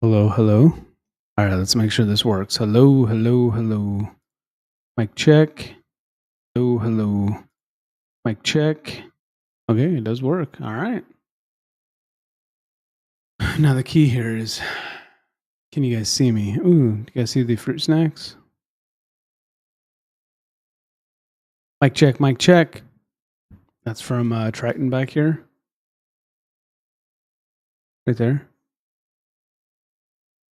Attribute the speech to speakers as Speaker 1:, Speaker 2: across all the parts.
Speaker 1: Hello, hello. All right, let's make sure this works. Hello, hello, hello. Mic check. Hello, hello. Mic check. Okay, it does work. All right. Now the key here is, can you guys see me? Ooh, do you guys see the fruit snacks? Mic check, mic check. That's from Triton back here. Right there.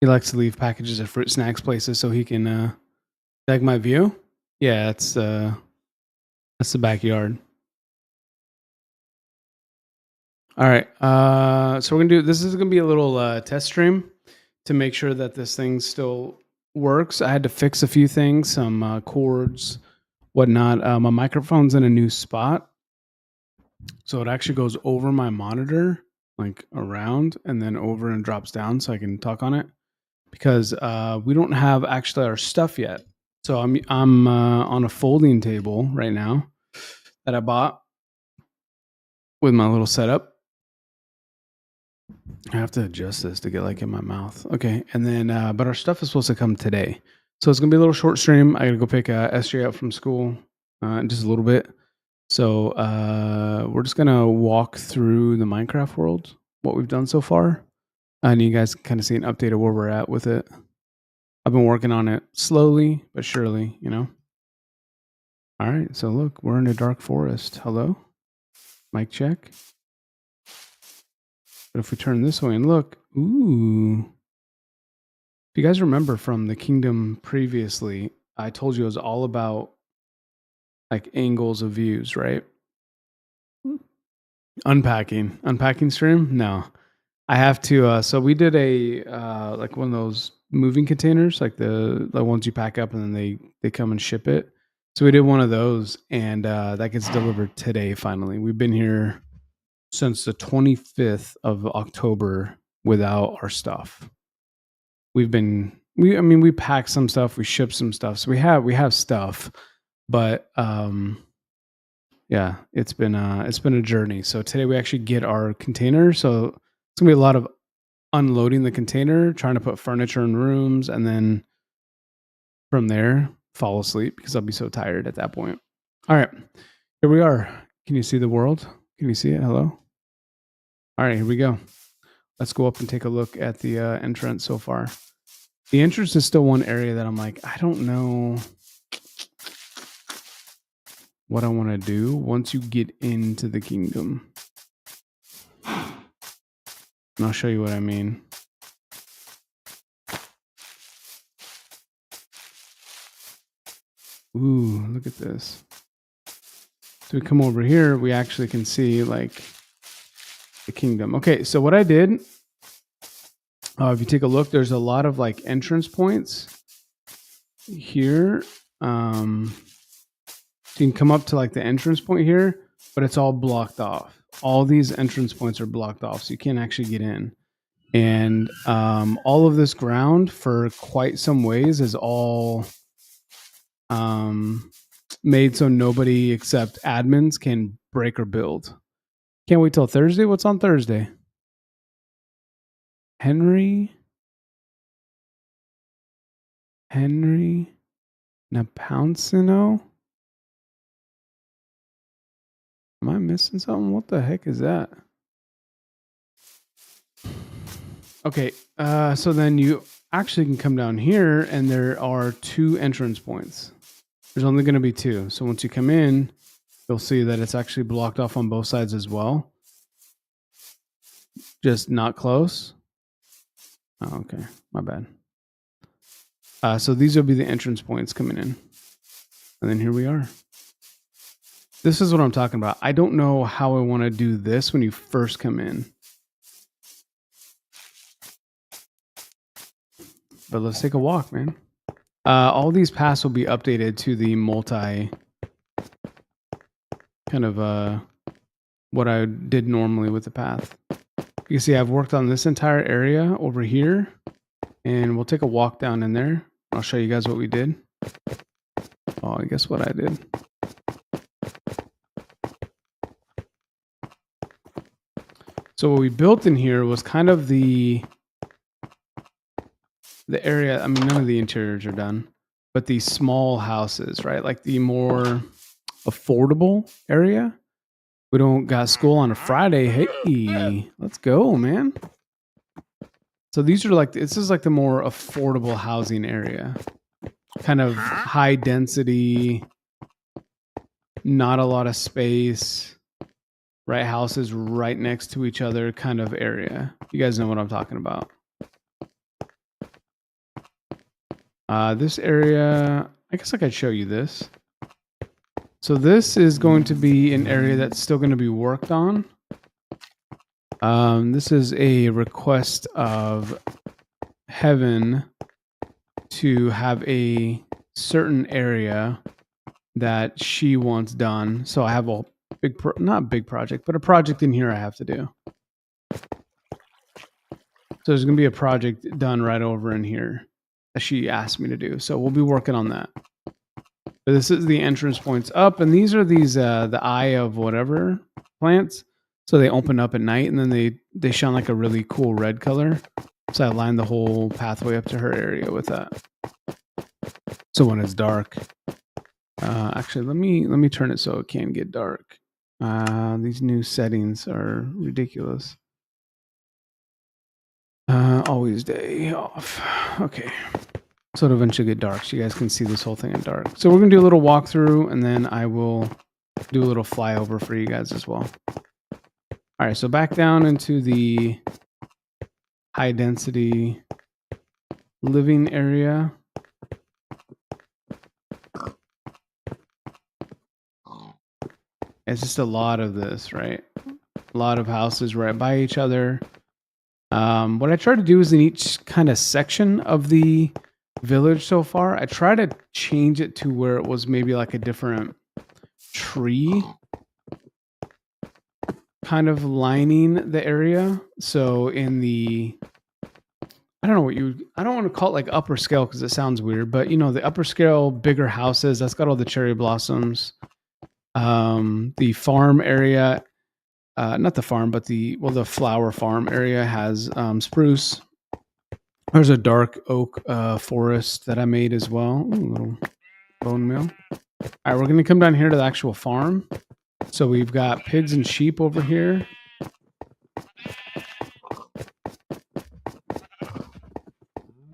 Speaker 1: He likes to leave packages of fruit snacks places so he can like my view. Yeah, that's the backyard. All right. So we're gonna do this is gonna be a little test stream to make sure that this thing still works. I had to fix a few things, some cords, whatnot. My microphone's in a new spot, so it actually goes over my monitor, like around, and then over and drops down, so I can talk on it. because we don't have actually our stuff yet. So I'm on a folding table right now that I bought with my little setup. I have to adjust this to get like in my mouth. Okay, and then but our stuff is supposed to come today, so it's gonna be a little short stream. I gotta go pick SJ up from school in just a little bit. So we're just gonna walk through the Minecraft world, what we've done so far, and you guys can kind of see an update of where we're at with it. I've been working on it slowly but surely, you know. All right, so look, we're in a dark forest. Hello, mic check. But if we turn this way and look, ooh. If you guys remember from the kingdom previously, I told you it was all about like angles of views, right? Unpacking stream. No, I have to. So we did a like one of those moving containers, like the ones you pack up and then they come and ship it. So we did one of those, and that gets delivered today. Finally, we've been here since the 25th of October without our stuff. We pack some stuff, we ship some stuff, so we have stuff, but yeah, it's been a journey. So today we actually get our container, so it's gonna be a lot of unloading the container, trying to put furniture in rooms, and then from there fall asleep because I'll be so tired at that point. All right, here we are. Can you see the world? Can you see it? Hello. All right, here we go. Let's go up and take a look at the entrance so far. The entrance is still one area that I'm like, I don't know what I want to do once you get into the kingdom. And I'll show you what I mean. Ooh, look at this. So we come over here, we actually can see like the kingdom. Okay, so what I did, if you take a look, there's a lot of like entrance points here. So you can come up to like the entrance point here, but it's all blocked off. All these entrance points are blocked off, so you can't actually get in. And all of this ground for quite some ways is all made so nobody except admins can break or build. Can't wait till Thursday. What's on Thursday? Henry Napouncino? Am I missing something? What the heck is that? Okay, so then you actually can come down here and there are 2 entrance points. There's only going to be 2. So once you come in, you'll see that it's actually blocked off on both sides as well. Just not close. Oh, okay. My bad. So these will be the entrance points coming in. And then here we are. This is what I'm talking about. I don't know how I want to do this when you first come in. But let's take a walk, man. All these paths will be updated to the multi kind of what I did normally with the path. You can see I've worked on this entire area over here, and we'll take a walk down in there. I'll show you guys what we did. Oh, I guess what I did. So what we built in here was kind of the area. I mean, none of the interiors are done, but the small houses, right? Like the more affordable area. We don't got school on a Friday. Hey, let's go, man. So these are like, this is like the more affordable housing area. Kind of high density, not a lot of space, right? Houses right next to each other kind of area. You guys know what I'm talking about. This area, I guess I could show you this. So this is going to be an area that's still going to be worked on. This is a request of heaven to have a certain area that she wants done. So I have a not big project, but a project in here I have to do. So there's going to be a project done right over in here that she asked me to do. So we'll be working on that. But this is the entrance points up, and these are the eye of whatever plants. So they open up at night, and then they shine like a really cool red color. So I lined the whole pathway up to her area with that. So when it's dark, actually let me turn it so it can get dark. These new settings are ridiculous. Always day off. Okay. So it'll eventually get dark, so you guys can see this whole thing in dark. So we're going to do a little walkthrough, and then I will do a little flyover for you guys as well. All right, so back down into the high density living area. It's just a lot of this, right? A lot of houses right by each other. What I try to do is in each kind of section of the village so far, I try to change it to where it was maybe like a different tree kind of lining the area. So in the, I don't want to call it like upper scale because it sounds weird, but you know, the upper scale, bigger houses, that's got all the cherry blossoms. The farm area, not the farm, but the flower farm area has spruce. There's a dark oak forest that I made as well. Ooh, a little bone meal. All right, we're going to come down here to the actual farm. So we've got pigs and sheep over here.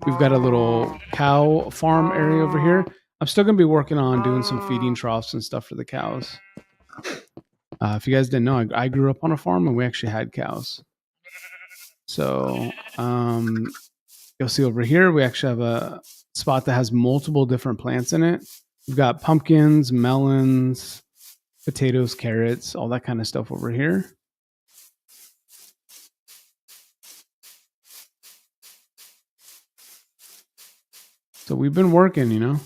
Speaker 1: We've got a little cow farm area over here. I'm still going to be working on doing some feeding troughs and stuff for the cows. If you guys didn't know, I grew up on a farm and we actually had cows. So you'll see over here, we actually have a spot that has multiple different plants in it. We've got pumpkins, melons, potatoes, carrots, all that kind of stuff over here. So we've been working, you know.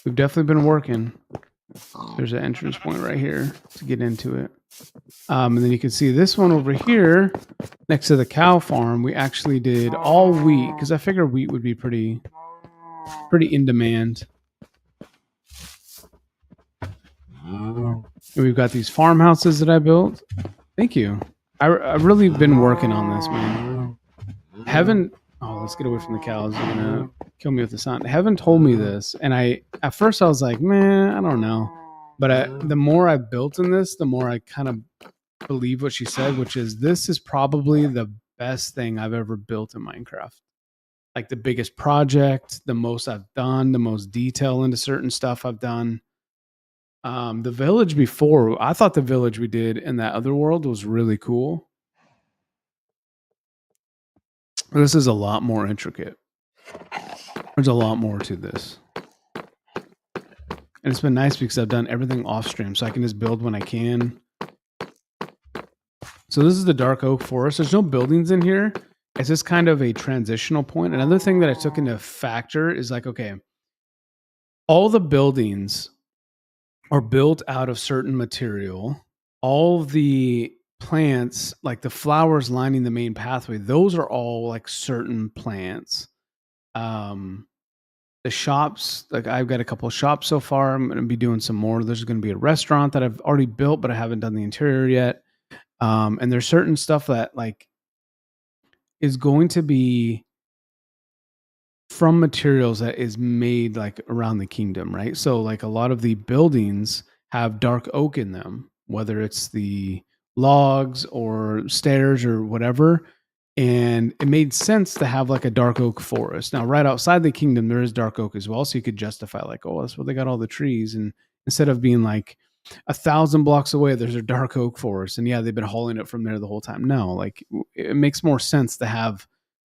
Speaker 1: We've definitely been working. There's an entrance point right here to get into it. And then you can see this one over here next to the cow farm. We actually did all wheat because I figured wheat would be pretty in demand. And we've got these farmhouses that I built. Thank you. I've really been working on this, man. Heaven. Oh, let's get away from the cows. They're gonna kill me with the sun. Heaven told me this, and at first I was like, man, I don't know. But the more I built in this, the more I kind of believe what she said, which is this is probably the best thing I've ever built in Minecraft. Like the biggest project, the most I've done, the most detail into certain stuff I've done. The village before, I thought the village we did in that other world was really cool. This is a lot more intricate. There's a lot more to this. And it's been nice because I've done everything off stream, so I can just build when I can. So this is the dark oak forest. There's no buildings in here. It's just kind of a transitional point. Another thing that I took into factor is like, okay, all the buildings are built out of certain material. All the plants, like the flowers lining the main pathway, those are all like certain plants. The shops, like I've got a couple of shops so far. I'm going to be doing some more. There's going to be a restaurant that I've already built, but I haven't done the interior yet. And there's certain stuff that like is going to be from materials that is made like around the kingdom, right? So like a lot of the buildings have dark oak in them, whether it's the logs or stairs or whatever. And it made sense to have like a dark oak forest. Now, right outside the kingdom, there is dark oak as well. So you could justify like, oh, that's where they got all the trees. And instead of being like 1,000 blocks away, there's a dark oak forest. And yeah, they've been hauling it from there the whole time. No, like it makes more sense to have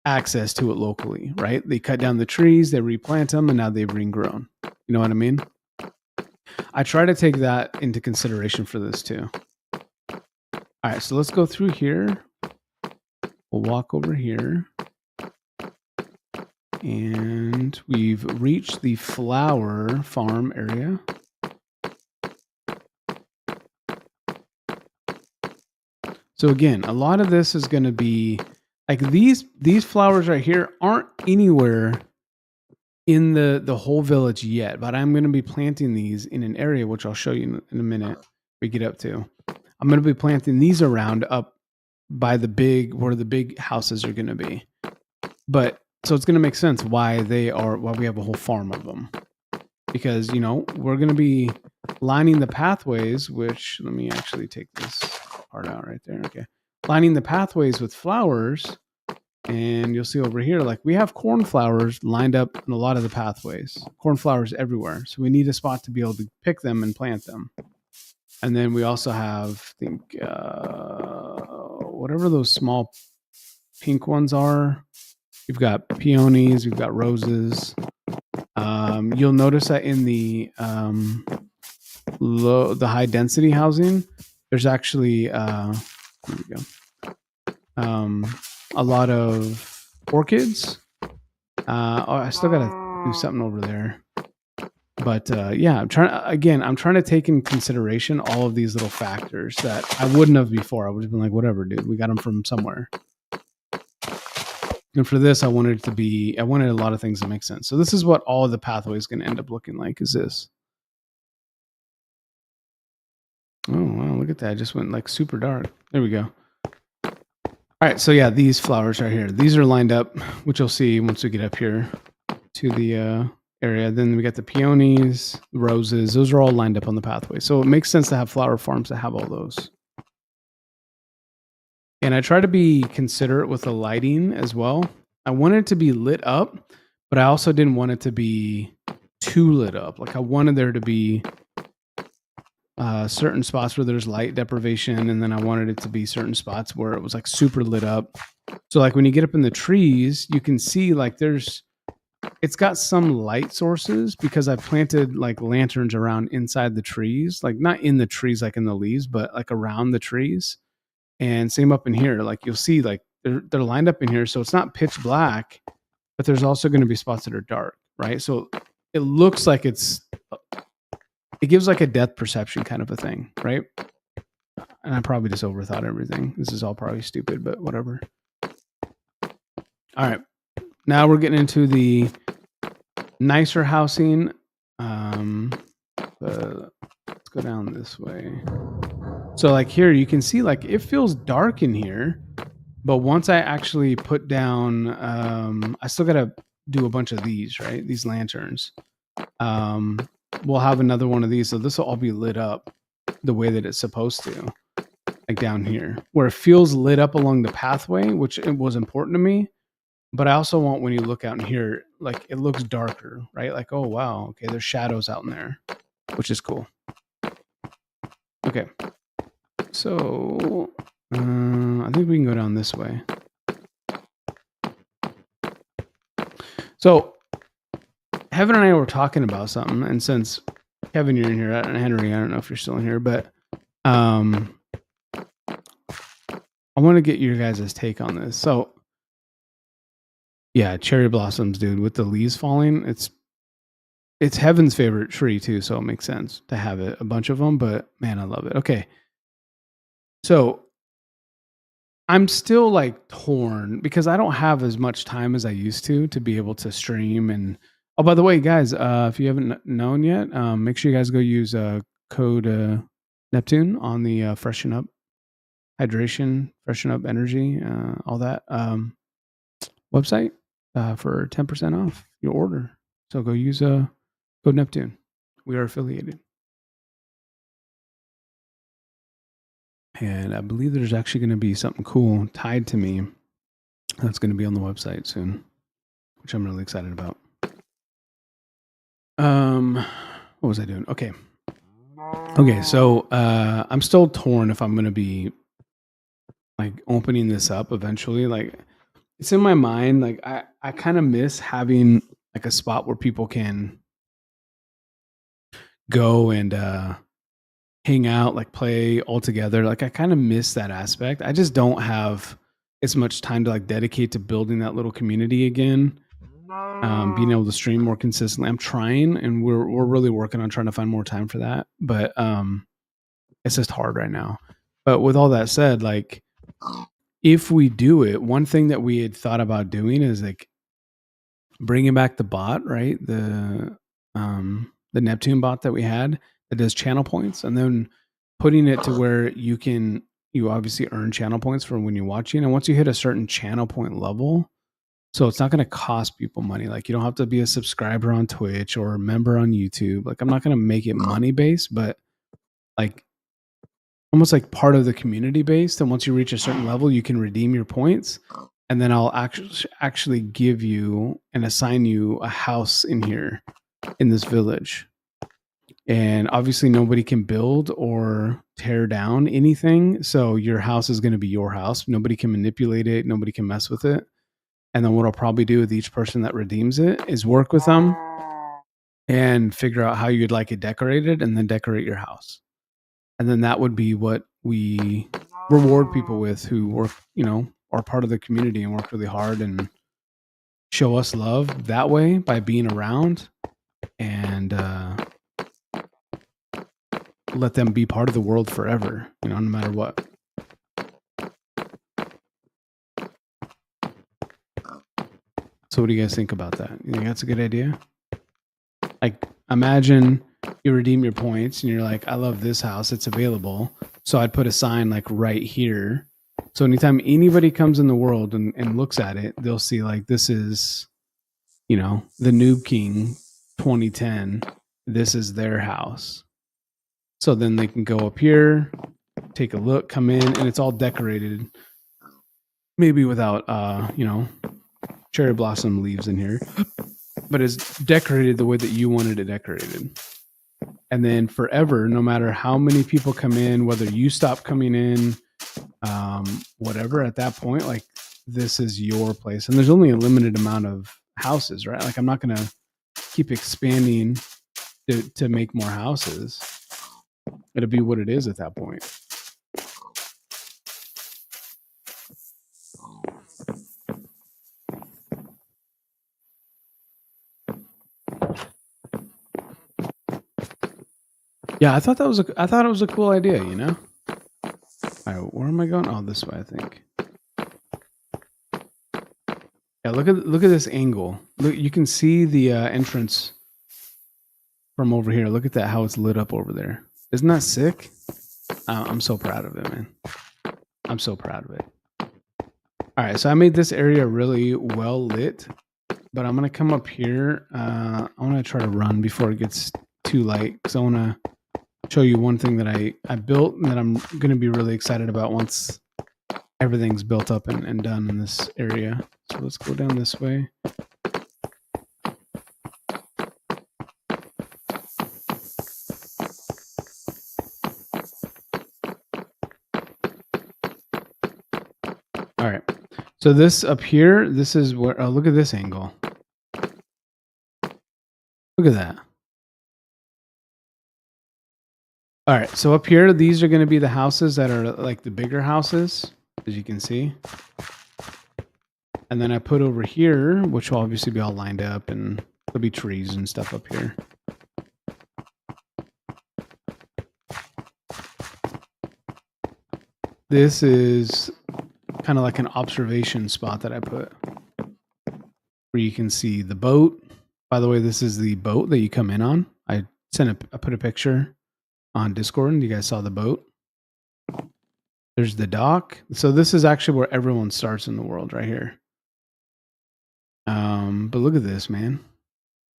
Speaker 1: access to it locally, right? They cut down the trees, they replant them, and now they've regrown. You know what I mean? I try to take that into consideration for this too. All right, so let's go through here. We'll walk over here. And we've reached the flower farm area. So again, a lot of this is going to be, Like these flowers right here aren't anywhere in the whole village yet, but I'm going to be planting these in an area, which I'll show you in a minute. We get up to. I'm going to be planting these around up by where the big houses are going to be. But so it's going to make sense why we have a whole farm of them, because we're going to be lining the pathways. Which let me actually take this part out right there. Okay, lining the pathways with flowers. And you'll see over here, like we have cornflowers lined up in a lot of the pathways. Cornflowers everywhere. So we need a spot to be able to pick them and plant them. And then we also have, I think, whatever those small pink ones are. We've got peonies. We've got roses. You'll notice that in the high density housing, there's actually, here we go. A lot of orchids. I still gotta do something over there. But yeah, I'm trying to take in consideration all of these little factors that I wouldn't have before. I would have been like, whatever, dude, we got them from somewhere. And for this, I wanted a lot of things to make sense. So this is what all of the pathway is going to end up looking like. Is this? Oh wow, look at that! It just went like super dark. There we go. All right, so yeah, these flowers right here, these are lined up, which you'll see once we get up here to the area. Then we got the peonies, the roses, those are all lined up on the pathway. So it makes sense to have flower farms that have all those. And I try to be considerate with the lighting as well. I want it to be lit up, but I also didn't want it to be too lit up. Like I wanted there to be certain spots where there's light deprivation, and then I wanted it to be certain spots where it was like super lit up. So like when you get up in the trees, you can see like it's got some light sources because I planted like lanterns around inside the trees, like not in the trees, like in the leaves, but like around the trees. And same up in here, like you'll see like they're lined up in here. So it's not pitch black, but there's also going to be spots that are dark, right? So it looks like it gives like a depth perception kind of a thing, right? And I probably just overthought everything. This is all probably stupid, but whatever. All right. Now we're getting into the nicer housing. Let's go down this way. So like here, you can see like it feels dark in here, but once I actually put down, I still got to do a bunch of these, right? These lanterns. We'll have another one of these. So this will all be lit up the way that it's supposed to, like down here, where it feels lit up along the pathway, which it was important to me. But I also want when you look out in here, like it looks darker, right? Like, oh, wow. Okay, there's shadows out in there, which is cool. Okay. So I think we can go down this way. So Heaven and I were talking about something, and since Kevin, you're in here, and Henry, I don't know if you're still in here, but I want to get your guys' take on this. So yeah, cherry blossoms, dude, with the leaves falling, it's Heaven's favorite tree too, so it makes sense to have it, a bunch of them, but man, I love it. Okay. So I'm still like torn because I don't have as much time as I used to be able to stream. And oh, by the way, guys, if you haven't known yet, make sure you guys go use code Neptune on the Freshen Up Hydration, Freshen Up Energy, all that website for 10% off your order. So go use code Neptune. We are affiliated. And I believe there's actually going to be something cool tied to me that's going to be on the website soon, which I'm really excited about. What was I doing? Okay, so I'm still torn if I'm going to be like opening this up eventually. Like it's in my mind. Like I kind of miss having like a spot where people can go and hang out, like play all together. Like I kind of miss that aspect. I just don't have as much time to like dedicate to building that little community again. Being able to stream more consistently. I'm trying, and we're really working on trying to find more time for that. But it's just hard right now. But with all that said, like if we do it, one thing that we had thought about doing is like bringing back the bot, right? The Neptune bot that we had that does channel points, and then putting it to where you obviously earn channel points for when you're watching, and once you hit a certain channel point level, so it's not going to cost people money. Like you don't have to be a subscriber on Twitch or a member on YouTube. Like I'm not going to make it money based, but like almost like part of the community based. And once you reach a certain level, you can redeem your points. And then I'll actually give you and assign you a house in here in this village. And obviously nobody can build or tear down anything. So your house is going to be your house. Nobody can manipulate it. Nobody can mess with it. And then what I'll probably do with each person that redeems it is work with them and figure out how you'd like it decorated and then decorate your house. And then that would be what we reward people with who work, are part of the community and work really hard and show us love that way by being around and let them be part of the world forever, no matter what. So what do you guys think about that? You think that's a good idea? Like imagine you redeem your points and you're like, I love this house, it's available. So I'd put a sign like right here. So anytime anybody comes in the world and looks at it, they'll see like this is, the Noob King 2010. This is their house. So then they can go up here, take a look, come in, and it's all decorated. Maybe without cherry blossom leaves in here, but it's decorated the way that you wanted it decorated. And then forever, no matter how many people come in, whether you stop coming in, whatever, at that point, like this is your place. And there's only a limited amount of houses, right? Like I'm not going to keep expanding to make more houses. It'll be what it is at that point. Yeah, I thought it was a cool idea, All right, where am I going? Oh, this way, I think. Yeah, look at this angle. Look, you can see the entrance from over here. Look at that, how it's lit up over there. Isn't that sick? I'm so proud of it, man. I'm so proud of it. All right, so I made this area really well lit, but I'm gonna come up here. I want to try to run before it gets too light because I want to show you one thing that I built and that I'm gonna be really excited about once everything's built up and done in this area. So let's go down this way. All right. So this up here, this is where, oh, look at this angle. Look at that. All right. So up here, these are going to be the houses that are like the bigger houses, as you can see. And then I put over here, which will obviously be all lined up, and there'll be trees and stuff up here. This is kind of like an observation spot that I put where you can see the boat. By the way, this is the boat that you come in on. I put a picture on Discord and you guys saw the boat. There's the dock. So this is actually where everyone starts in the world right here. But look at this, man.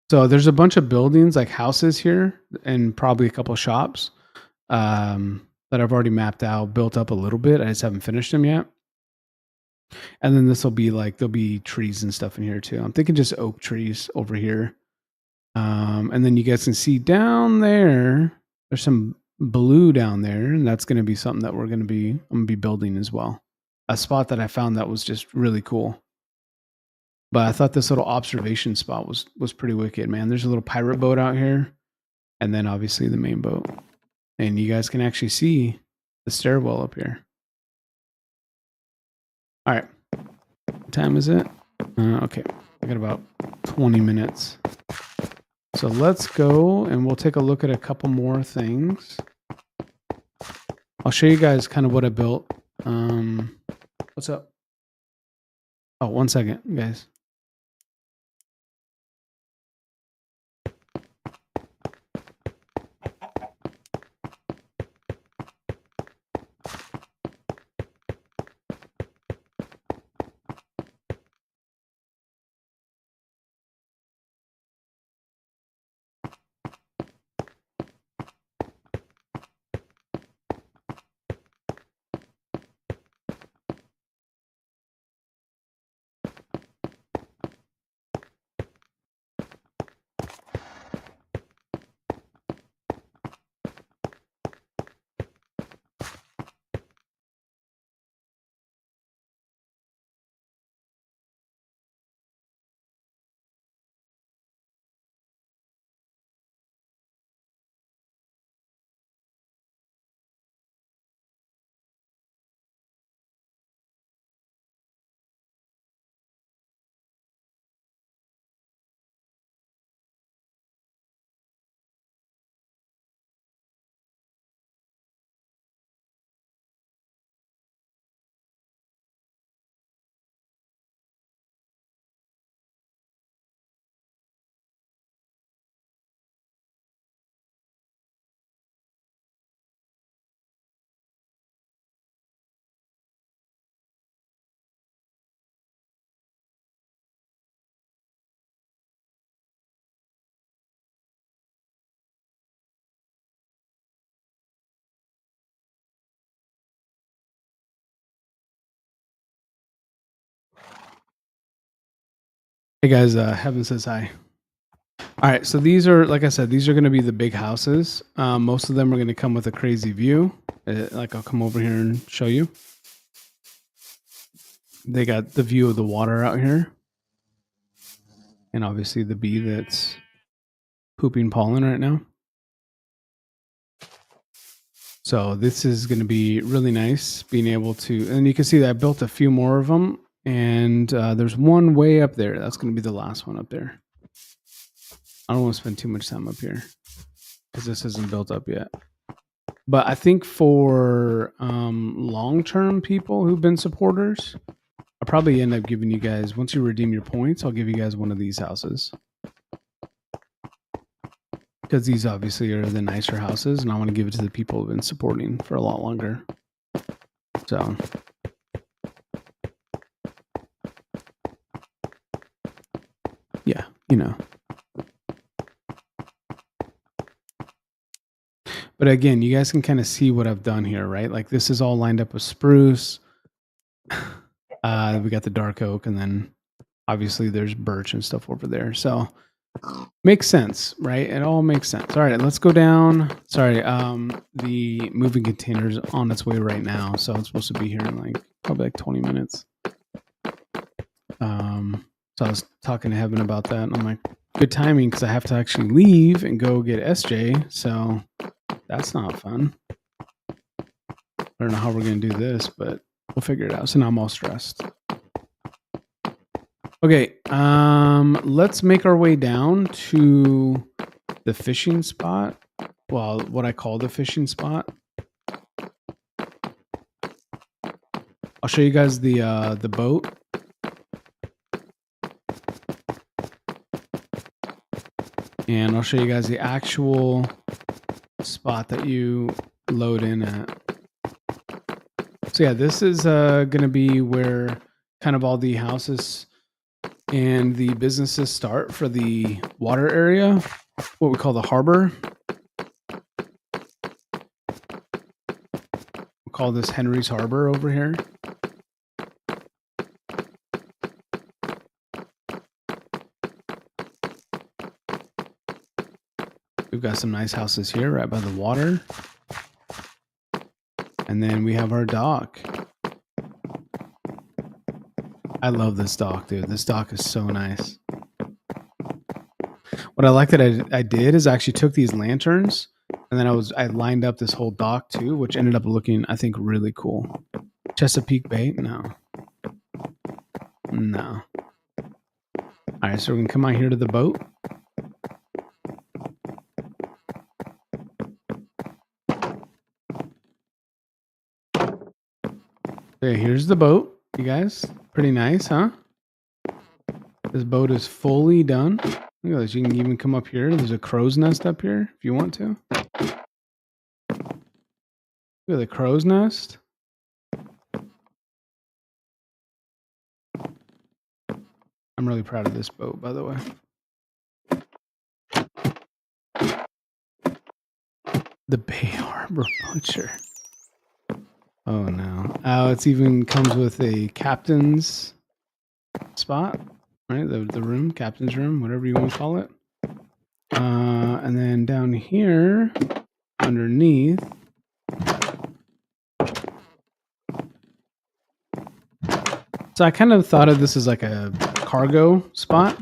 Speaker 1: So there's a bunch of buildings, like houses here, and probably a couple shops that I've already mapped out, built up a little bit. I just haven't finished them yet. And then this will be like, there'll be trees and stuff in here too. I'm thinking just oak trees over here. And then you guys can see down there, there's some blue down there, and that's going to be something that I'm going to be building as well. A spot that I found that was just really cool. But I thought this little observation spot was pretty wicked, man. There's a little pirate boat out here, and then obviously the main boat. And you guys can actually see the stairwell up here. All right. What time is it? Okay. I got about 20 minutes. So let's go and we'll take a look at a couple more things. I'll show you guys kind of what I built. What's up? Oh, 1 second, guys. Hey guys, Heaven says hi. All right, so these are, like I said, these are going to be the big houses. Most of them are going to come with a crazy view. Like I'll come over here and show you. They got the view of the water out here, and obviously the bee that's pooping pollen right now. So this is going to be really nice, being able to, and you can see that I built a few more of them, and there's one way up there. That's going to be the last one up there. I don't want to spend too much time up here because this isn't built up yet. But I think for long-term people who've been supporters, I'll probably end up giving you guys, once you redeem your points, I'll give you guys one of these houses. Because these obviously are the nicer houses, and I want to give it to the people who've been supporting for a lot longer. So, yeah, you know. But again, you guys can kind of see what I've done here, right? Like this is all lined up with spruce. We got the dark oak, and then obviously there's birch and stuff over there. So makes sense, right? It all makes sense. All right, let's go down. Sorry, the moving container's on its way right now, so it's supposed to be here in like probably like 20 minutes. So I was talking to Heaven about that, and I'm like, good timing because I have to actually leave and go get SJ. So that's not fun. I don't know how we're gonna do this, but we'll figure it out. So now I'm all stressed. Okay, let's make our way down to the fishing spot. Well, what I call the fishing spot. I'll show you guys the boat. And I'll show you guys the actual spot that you load in at. So yeah, this is going to be where kind of all the houses and the businesses start for the water area, what we call the harbor. We'll call this Henry's Harbor over here. We've got some nice houses here right by the water. And then we have our dock. I love this dock, dude. This dock is so nice. What I like that I did is I actually took these lanterns and then I lined up this whole dock too, which ended up looking, I think, really cool. Chesapeake Bay? No. No. All right, so we can come out here to the boat. Okay, here's the boat, you guys. Pretty nice, huh? This boat is fully done. Look at this. You can even come up here. There's a crow's nest up here if you want to. Look at the crow's nest. I'm really proud of this boat, by the way. The Bay Harbor Butcher. Oh no. Oh, it's even comes with a captain's spot, right? The room, captain's room, whatever you want to call it. And then down here, underneath, so I kind of thought of this as like a cargo spot,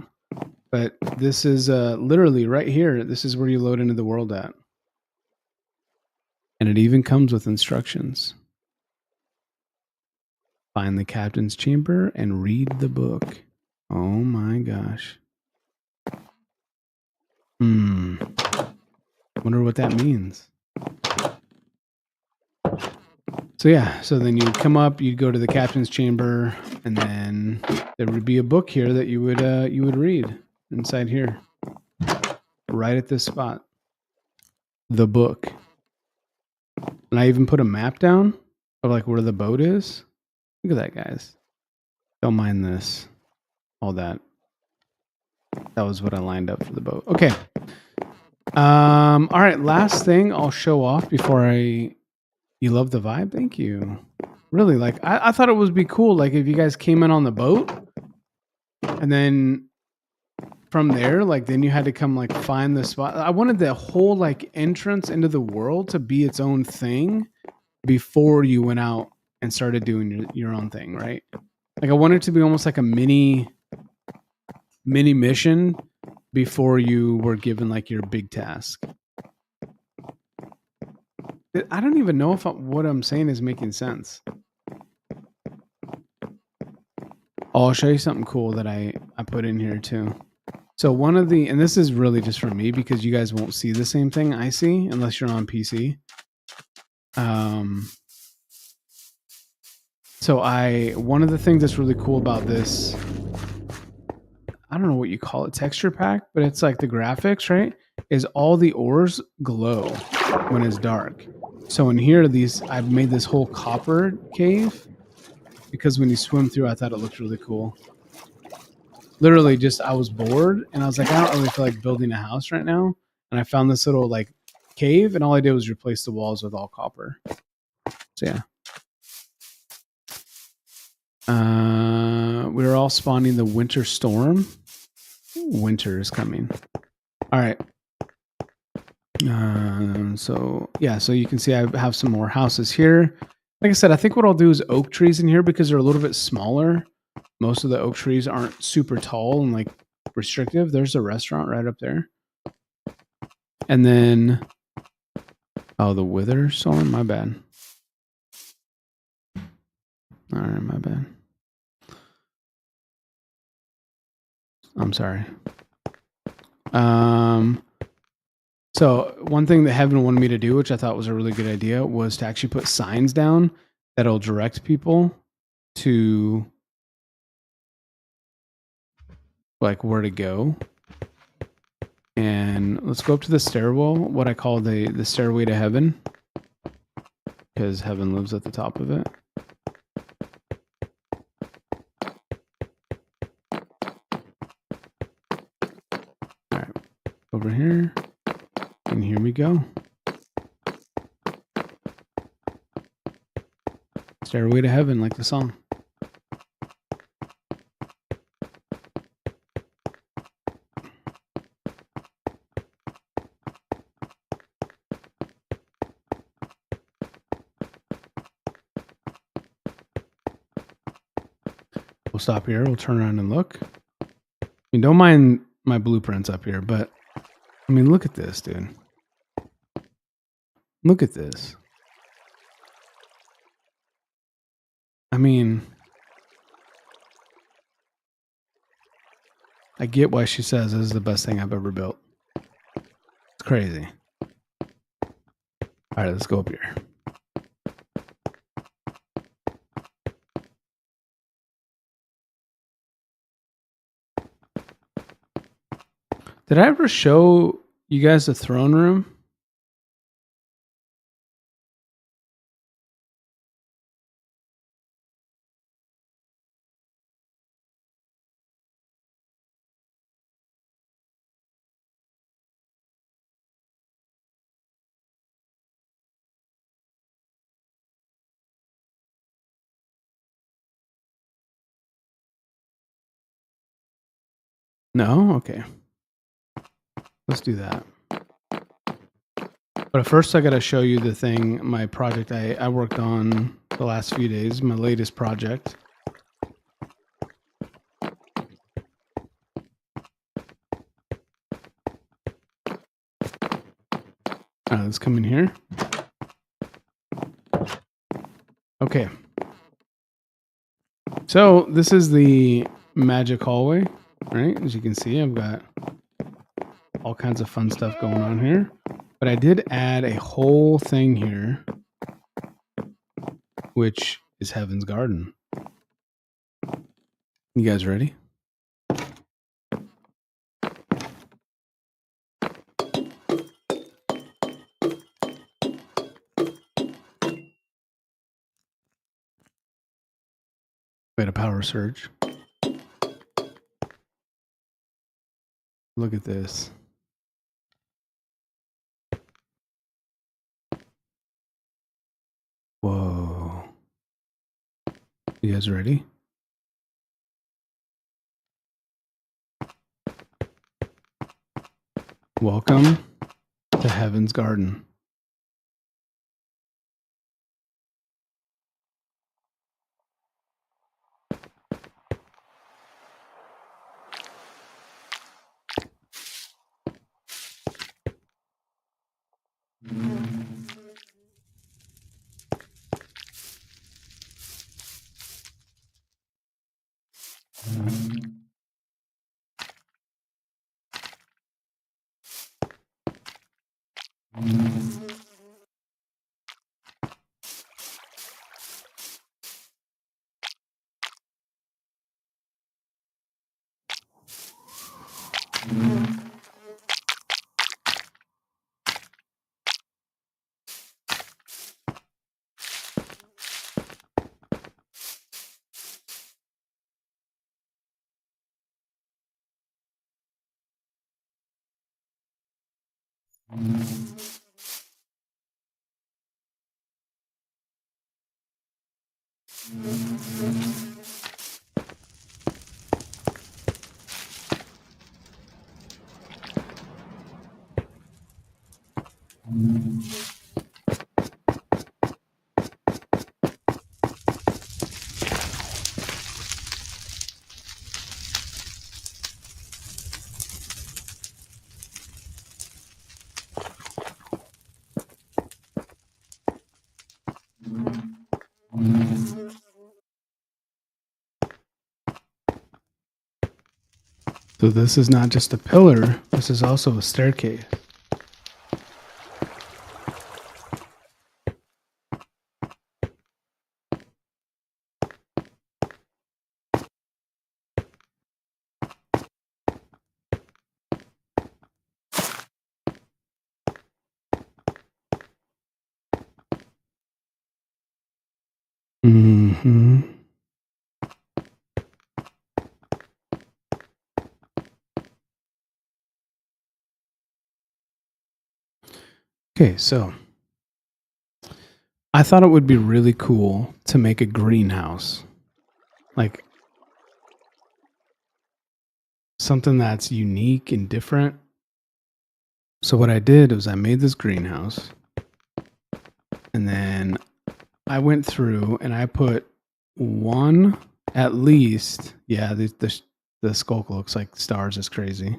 Speaker 1: but this is literally right here. This is where you load into the world at. And it even comes with instructions. Find the captain's chamber and read the book. Oh my gosh. Wonder what that means. So yeah, so then you'd come up, you'd go to the captain's chamber, and then there would be a book here that you would read inside here, right at this spot. The book. And I even put a map down of like where the boat is. Look at that, guys. Don't mind this. All that. That was what I lined up for the boat. Okay. All right, last thing I'll show off before I... You love the vibe? Thank you. Really, like, I thought it would be cool, like, if you guys came in on the boat, and then from there, like, then you had to come, like, find the spot. I wanted the whole, like, entrance into the world to be its own thing before you went out and started doing your own thing, right? Like, I wanted it to be almost like a mini mission before you were given, like, your big task. I don't even know if what I'm saying is making sense. Oh, I'll show you something cool that I put in here too. So one of the, and this is really just for me because you guys won't see the same thing I see unless you're on PC. So one of the things that's really cool about this, I don't know what you call it, texture pack, but it's like the graphics, right? Is all the ores glow when it's dark. So in here, I've made this whole copper cave because when you swim through, I thought it looked really cool. Literally just, I was bored and I was like, I don't really feel like building a house right now. And I found this little like cave and all I did was replace the walls with all copper. So yeah. We were all spawning the winter storm. Winter is coming. All right. So yeah, so you can see I have some more houses here. Like I said, I think what I'll do is oak trees in here because they're a little bit smaller. Most of the oak trees aren't super tall and like restrictive. There's a restaurant right up there. And then, oh, the wither storm, my bad. All right, my bad. I'm sorry. So one thing that Heaven wanted me to do, which I thought was a really good idea, was to actually put signs down that'll direct people to like where to go. And let's go up to the stairwell, what I call the stairway to heaven, because heaven lives at the top of it. All right, over here, and here we go. Stairway to heaven, like the song. We'll stop here. We'll turn around and look. I mean, don't mind my blueprints up here, but I mean, look at this, dude. Look at this. I mean, I get why she says this is the best thing I've ever built. It's crazy. All right, let's go up here. Did I ever show you guys the throne room? No? Okay. Let's do that. But first, I got to show you the thing, my project I worked on the last few days, my latest project. Let's come in here. Okay. So this is the magic hallway, right? As you can see, I've got all kinds of fun stuff going on here. But I did add a whole thing here, which is Heaven's Garden. You guys ready? We had a power surge. Look at this. Whoa. You guys ready? Welcome to Heaven's Garden. So this is not just a pillar, this is also a staircase. Mm-hmm. Okay, so I thought it would be really cool to make a greenhouse. Like something that's unique and different. So what I did was I made this greenhouse and then I went through and I put one at least. Yeah, the skull looks like stars. Is crazy.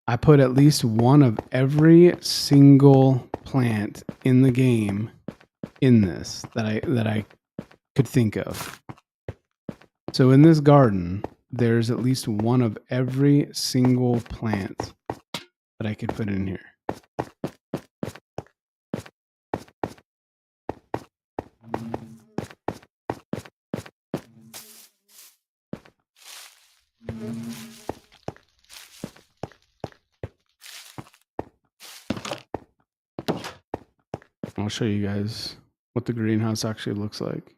Speaker 1: I put at least one of every single plant in the game in this that I could think of. So in this garden, there's at least one of every single plant that I could put in here. I'll show you guys what the greenhouse actually looks like.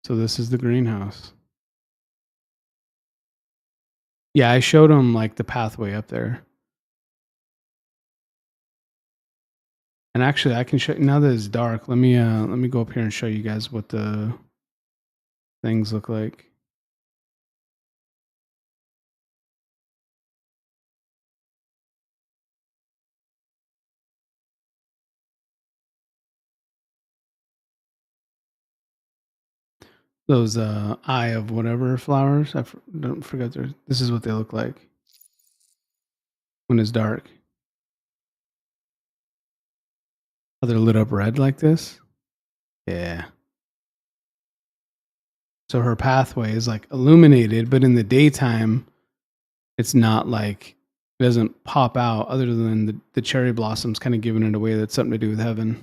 Speaker 1: So this is the greenhouse. Yeah, I showed him like the pathway up there. And actually I can show, now that it's dark, let me go up here and show you guys what the things look like. Those eye of whatever flowers. Don't forget this is what they look like when it's dark. Oh, they're lit up red like this? Yeah. So her pathway is like illuminated, but in the daytime, it's not like it doesn't pop out other than the cherry blossoms kind of giving it away. That's something to do with heaven.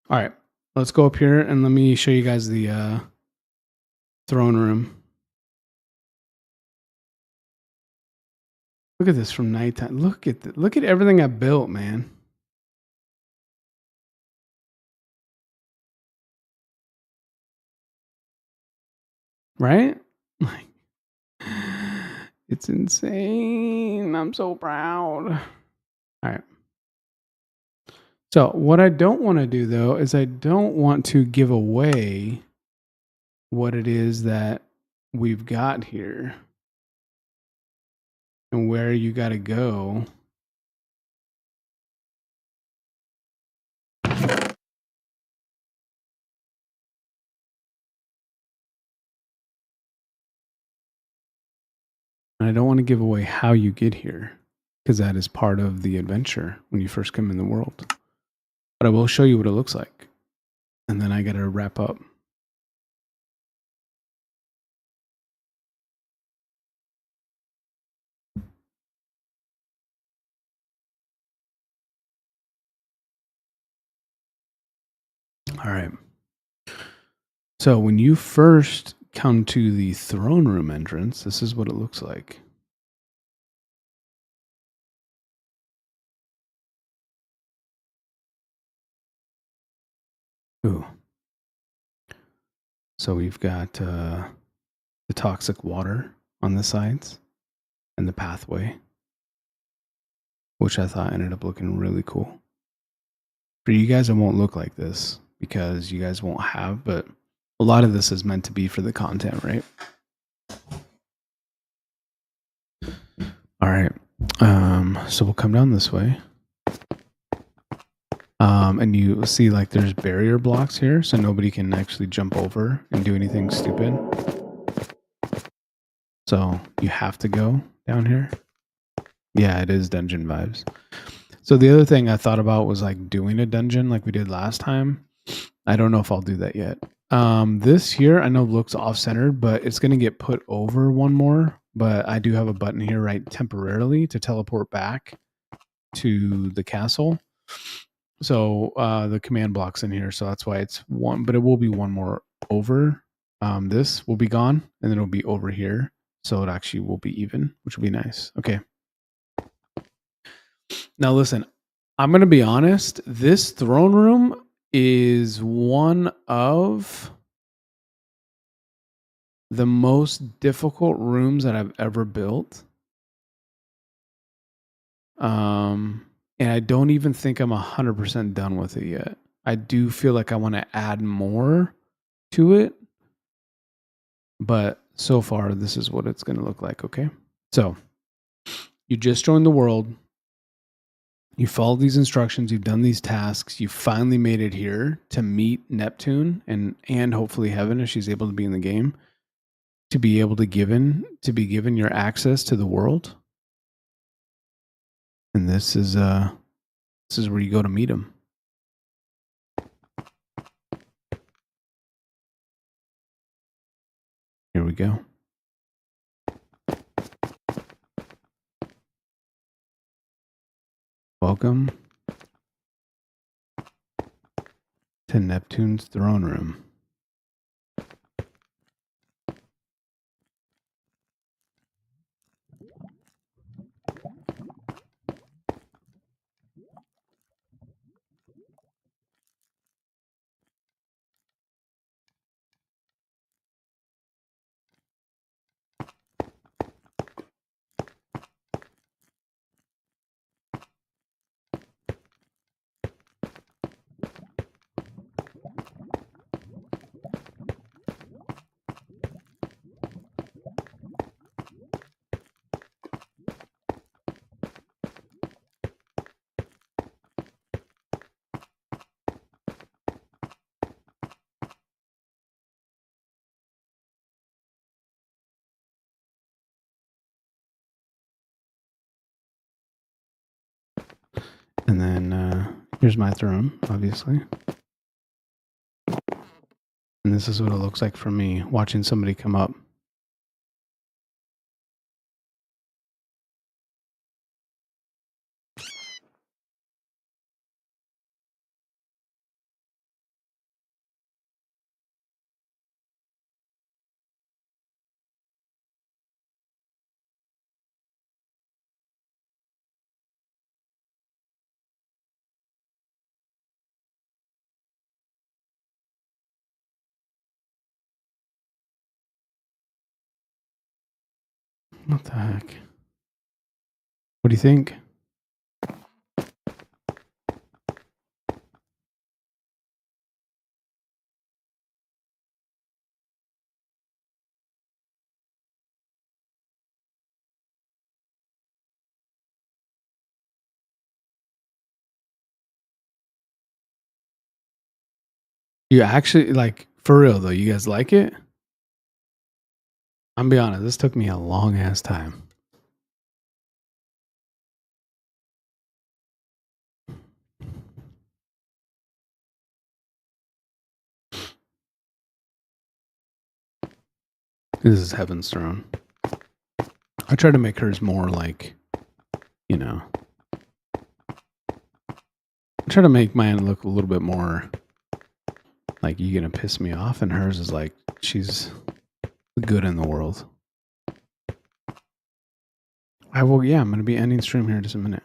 Speaker 1: All right, let's go up here and let me show you guys the throne room. Look at this from nighttime. Look at everything I built, man. Right? Like, it's insane. I'm so proud. All right. So what I don't want to do though is I don't want to give away what it is that we've got here and where you got to go. And I don't want to give away how you get here because that is part of the adventure when you first come in the world. But I will show you what it looks like. And then I got to wrap up. All right. So when you first come to the throne room entrance, this is what it looks like. Ooh. So we've got the toxic water on the sides and the pathway, which I thought ended up looking really cool. For you guys, it won't look like this because you guys won't have, but a lot of this is meant to be for the content, right? All right. So we'll come down this way. And you see like there's barrier blocks here, so nobody can actually jump over and do anything stupid. So you have to go down here. Yeah, it is dungeon vibes. So the other thing I thought about was like doing a dungeon like we did last time. I don't know if I'll do that yet. This here I know looks off-centered, but it's going to get put over one more. But I do have a button here right temporarily to teleport back to the castle. So the command block's in here, so that's why it's one, but it will be one more over. This will be gone, and then it'll be over here. So it actually will be even, which will be nice. Okay. Now listen, I'm going to be honest. This throne room is one of the most difficult rooms that I've ever built. And I don't even think I'm 100% done with it yet. I do feel like I want to add more to it. But so far, this is what it's going to look like, okay? So, you just joined the world. You followed these instructions. You've done these tasks. You finally made it here to meet Neptune and hopefully Heaven if she's able to be in the game. To be be given your access to the world. And this is where you go to meet him. Here we go. Welcome to Neptune's throne room. And then here's my throne, obviously. And this is what it looks like for me watching somebody come up. What the heck? What do you think? You actually, like, for real though, you guys like it? I'm be honest, this took me a long ass time. This is Heaven's Throne. I try to make hers more like, you know, I try to make mine look a little bit more like you gonna piss me off, and hers is like she's good in the world. I will, yeah, I'm gonna be ending stream here in just a minute.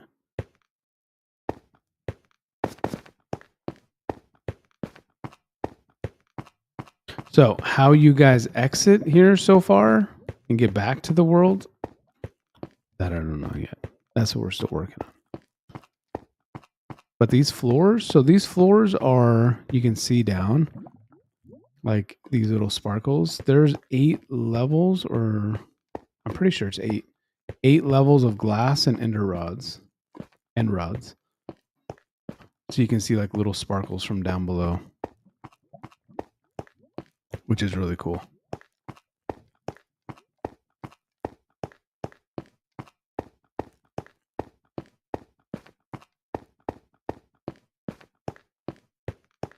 Speaker 1: So how you guys exit here so far and get back to the world, that I don't know yet. That's what we're still working on. But these floors, so these floors are, you can see down, like these little sparkles. There's 8 levels, or I'm pretty sure it's 8. 8 levels of glass and end rods. So you can see like little sparkles from down below, which is really cool.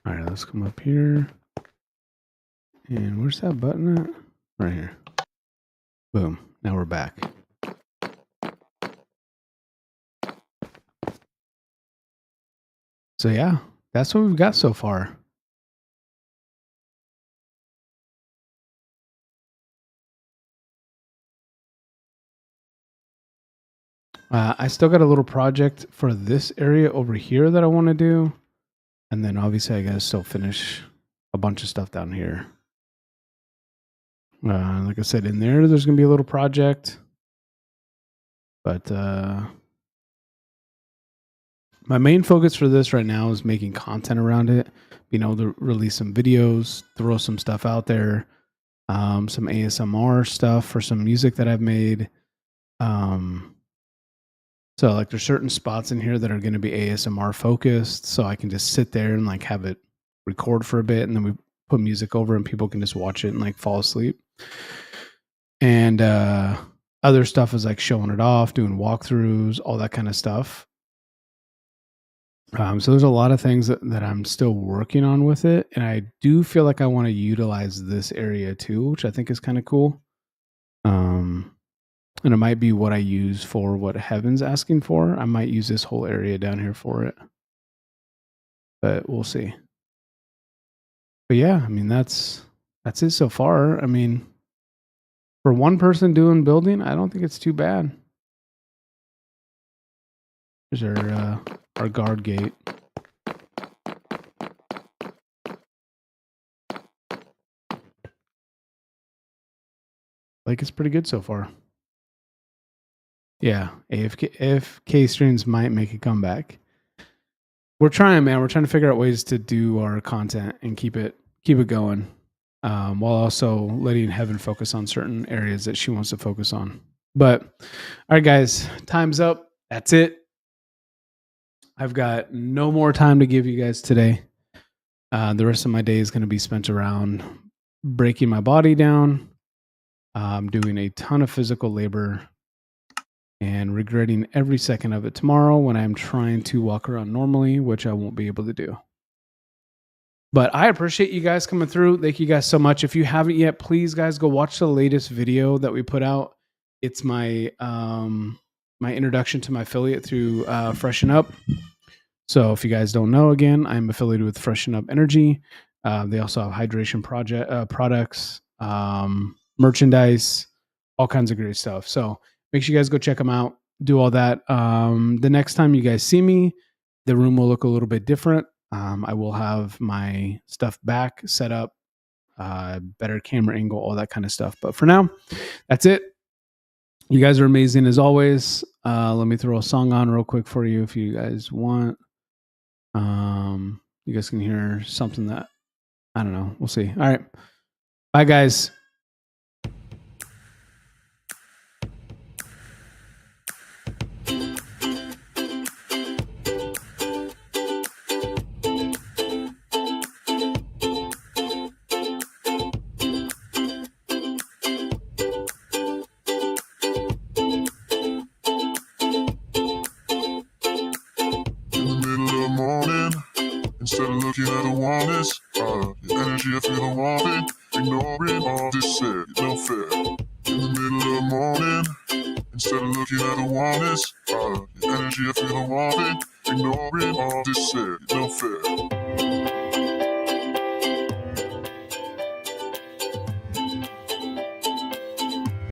Speaker 1: All right, let's come up here. And where's that button at? Right here. Boom. Now we're back. So yeah, that's what we've got so far. I still got a little project for this area over here that I want to do. And then obviously I got to still finish a bunch of stuff down here. Like I said, in there's going to be a little project. But my main focus for this right now is making content around it. Being able to release some videos, throw some stuff out there. Some ASMR stuff for some music that I've made. So like there's certain spots in here that are going to be ASMR focused, so I can just sit there and like have it record for a bit, and then we put music over and people can just watch it and like fall asleep. And other stuff is like showing it off, doing walkthroughs, all that kind of stuff. So there's a lot of things that I'm still working on with it, and I do feel like I want to utilize this area too, which I think is kind of cool. And it might be what I use for what Heaven's asking for. I might use this whole area down here for it, but we'll see. But yeah, I mean that's it so far. I mean, for one person doing building, I don't think it's too bad. There's our guard gate. Like it's pretty good so far. Yeah, AFK streams might make a comeback. We're trying, man. We're trying to figure out ways to do our content and keep it going, while also letting Heaven focus on certain areas that she wants to focus on. But all right, guys, time's up. That's it. I've got no more time to give you guys today. The rest of my day is going to be spent around breaking my body down, doing a ton of physical labor, and regretting every second of it tomorrow when I'm trying to walk around normally, which I won't be able to do. But I appreciate you guys coming through. Thank you guys so much. If you haven't yet, please guys go watch the latest video that we put out. It's my my introduction to my affiliate through Freshen Up. So if you guys don't know, again, I'm affiliated with Freshen Up Energy. They also have hydration products, merchandise, all kinds of great stuff. So make sure you guys go check them out. Do all that. The next time you guys see me, the room will look a little bit different. I will have my stuff back set up, better camera angle, all that kind of stuff. But for now, that's it. You guys are amazing as always. Let me throw a song on real quick for you if you guys want. You guys can hear something that, I don't know. We'll see. All right. Bye, guys.
Speaker 2: Instead of looking at the warnings, your energy, I feel the warming. Ignoring all this said, no fair. In the middle of the morning, instead of looking at the warnings, your energy, I feel the warming. Ignoring all this said, no fair.